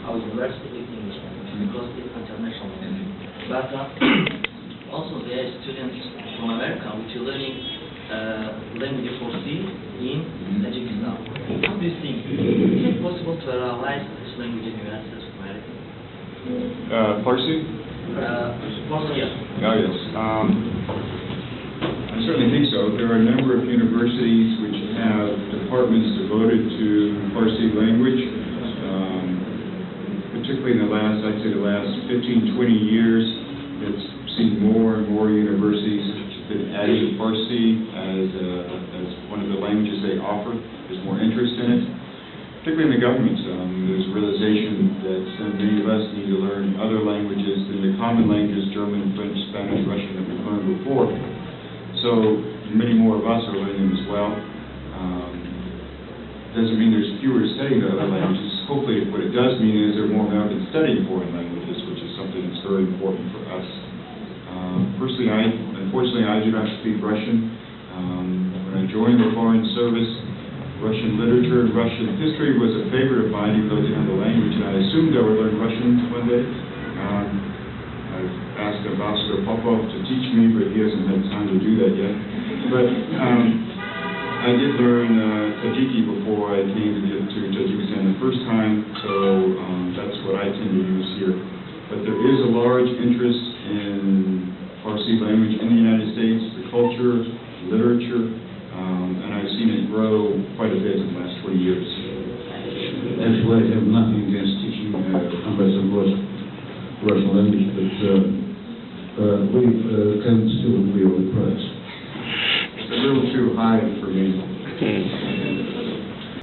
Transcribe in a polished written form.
our university with English language because it's international language. But also there are students from America which are learning language Farsi in Tajikistan. What do you think? Is it possible to realize this language in the United States of America? Farsi? Farsi, yes. Oh, yes. I certainly think so. There are a number of universities which have departments devoted to Farsi language. Particularly in the last, I'd say the last 15, 20 years, it's seen more and more universities that adding Farsi as one of the languages they offer. There's more interest in it. Particularly in the government, there's a realization that many of us need to learn other languages than the common languages, German, French, Spanish, Russian, that we've learned before. So many more of us are learning them as well. Doesn't mean there's fewer studying the other languages. Hopefully what it does mean is there are more Americans studying foreign languages, which is something that's very important for us. Personally, unfortunately, I do not speak Russian. When I joined the Foreign Service, Russian literature and Russian history was a favorite of mine, even though I didn't have the language, and I assumed I would learn Russian one day. I've asked Ambassador Popov to teach me, but he hasn't had time to do that yet. But I did learn Tajiki before I came to Tajikistan the first time, so that's what I tend to use here. But there is a large interest in Farsi language in the United States, the culture, literature, and I've seen it grow quite a bit in the last 20 years. Actually, I have nothing against teaching Ambassador Russian language, but we can still agree on the price. It's a little too high for me.